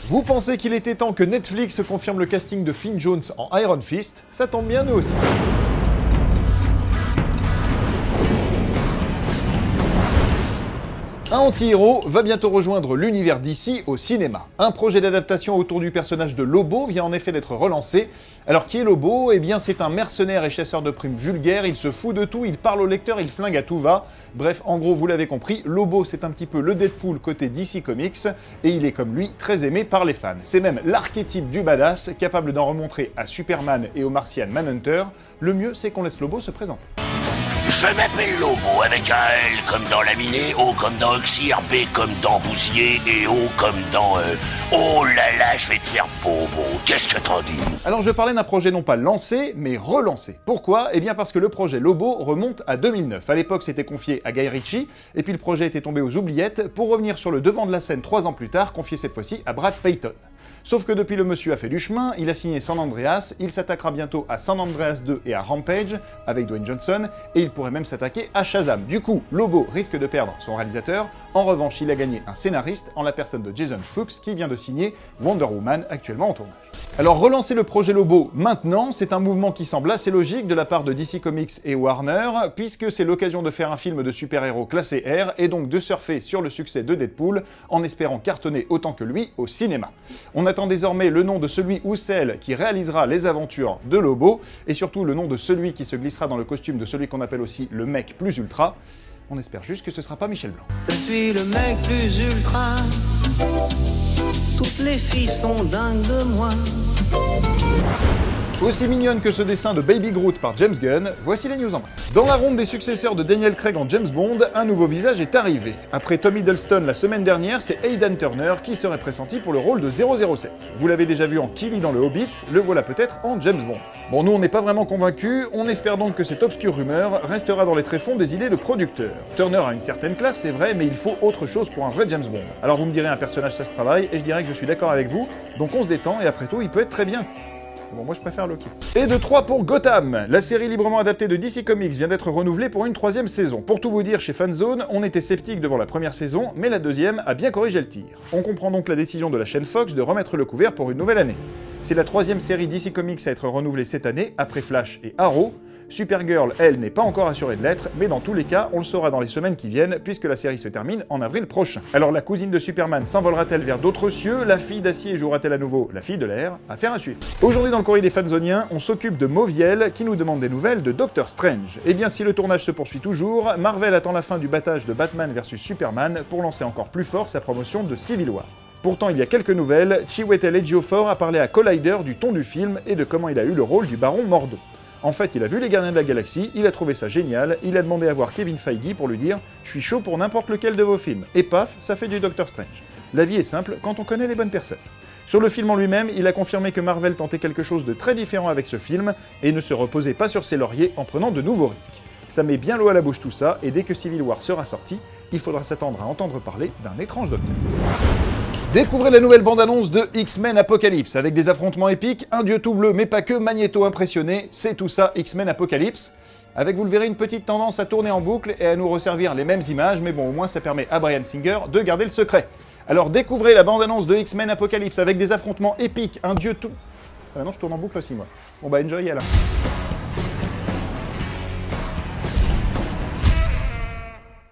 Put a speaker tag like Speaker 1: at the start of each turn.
Speaker 1: Vous pensez qu'il était temps que Netflix confirme le casting de Finn Jones en Iron Fist? Ça tombe bien, nous aussi. Un anti-héros va bientôt rejoindre l'univers DC au cinéma. Un projet d'adaptation autour du personnage de Lobo vient en effet d'être relancé. Alors qui est Lobo? Eh bien c'est un mercenaire et chasseur de primes vulgaire, il se fout de tout, il parle au lecteur, il flingue à tout va. Bref, en gros, vous l'avez compris, Lobo c'est un petit peu le Deadpool côté DC Comics, et il est comme lui très aimé par les fans. C'est même l'archétype du badass, capable d'en remontrer à Superman et au Martian Manhunter. Le mieux c'est qu'on laisse Lobo se présenter.
Speaker 2: Je m'appelle Lobo avec un L comme dans Laminé, O comme dans Oxyre, B comme dans Bousier et O comme dans... Oh là là, je vais te faire bobo, qu'est-ce que t'en dis?
Speaker 1: Alors je parlais d'un projet non pas lancé, mais relancé. Pourquoi? Eh bien parce que le projet Lobo remonte à 2009. À l'époque c'était confié à Guy Ritchie, et puis le projet était tombé aux oubliettes, pour revenir sur le devant de la scène 3 ans plus tard, confié cette fois-ci à Brad Peyton. Sauf que depuis le monsieur a fait du chemin, il a signé San Andreas, il s'attaquera bientôt à San Andreas 2 et à Rampage, avec Dwayne Johnson, et il pourrait même s'attaquer à Shazam. Du coup, Lobo risque de perdre son réalisateur, en revanche il a gagné un scénariste en la personne de Jason Fuchs qui vient de signer Wonder Woman, actuellement en tournage. Alors relancer le projet Lobo maintenant, c'est un mouvement qui semble assez logique de la part de DC Comics et Warner, puisque c'est l'occasion de faire un film de super-héros classé R, et donc de surfer sur le succès de Deadpool, en espérant cartonner autant que lui au cinéma. On attend désormais le nom de celui ou celle qui réalisera les aventures de Lobo, et surtout le nom de celui qui se glissera dans le costume de celui qu'on appelle aussi le mec plus ultra. On espère juste que ce sera pas Michel Blanc.
Speaker 3: Je suis le mec plus ultra. Toutes les filles sont dingues de moi.
Speaker 1: Aussi mignonne que ce dessin de Baby Groot par James Gunn, voici les news en bref. Dans la ronde des successeurs de Daniel Craig en James Bond, un nouveau visage est arrivé. Après Tom Hiddleston la semaine dernière, c'est Aidan Turner qui serait pressenti pour le rôle de 007. Vous l'avez déjà vu en Killy dans le Hobbit, le voilà peut-être en James Bond. Bon, nous on n'est pas vraiment convaincus, on espère donc que cette obscure rumeur restera dans les tréfonds des idées de producteurs. Turner a une certaine classe, c'est vrai, mais il faut autre chose pour un vrai James Bond. Alors vous me direz un personnage ça se travaille, et je dirais que je suis d'accord avec vous, donc on se détend, et après tout il peut être très bien. Bon, moi je préfère Loki. Et de 3 pour Gotham. La série librement adaptée de DC Comics vient d'être renouvelée pour une 3e saison. Pour tout vous dire, chez Fanzone, on était sceptique devant la première saison, mais la deuxième a bien corrigé le tir. On comprend donc la décision de la chaîne Fox de remettre le couvert pour une nouvelle année. C'est la 3e série DC Comics à être renouvelée cette année, après Flash et Arrow. Supergirl, elle, n'est pas encore assurée de l'être, mais dans tous les cas, on le saura dans les semaines qui viennent, puisque la série se termine en avril prochain. Alors la cousine de Superman s'envolera-t-elle vers d'autres cieux? La fille d'Acier jouera-t-elle à nouveau la fille de l'air? Affaire à suivre. Aujourd'hui dans le courrier des fanzoniens, on s'occupe de Mauviel, qui nous demande des nouvelles de Doctor Strange. Et bien si le tournage se poursuit toujours, Marvel attend la fin du battage de Batman vs Superman pour lancer encore plus fort sa promotion de Civil War. Pourtant, il y a quelques nouvelles, Chiwetel Ejiofor a parlé à Collider du ton du film et de comment il a eu le rôle du baron Mordo. En fait, il a vu les Gardiens de la Galaxie, il a trouvé ça génial, il a demandé à voir Kevin Feige pour lui dire « Je suis chaud pour n'importe lequel de vos films ». Et paf, ça fait du Doctor Strange. La vie est simple quand on connaît les bonnes personnes. Sur le film en lui-même, il a confirmé que Marvel tentait quelque chose de très différent avec ce film, et ne se reposait pas sur ses lauriers en prenant de nouveaux risques. Ça met bien l'eau à la bouche tout ça, et dès que Civil War sera sorti, il faudra s'attendre à entendre parler d'un étrange docteur. Découvrez la nouvelle bande-annonce de X-Men Apocalypse, avec des affrontements épiques, un dieu tout bleu mais pas que, Magneto impressionné, c'est tout ça X-Men Apocalypse. Avec, vous le verrez, une petite tendance à tourner en boucle et à nous resservir les mêmes images, mais bon, au moins ça permet à Bryan Singer de garder le secret. Alors découvrez la bande-annonce de X-Men Apocalypse avec des affrontements épiques, un dieu tout... Ah non, je tourne en boucle aussi moi. Bon bah enjoy alors.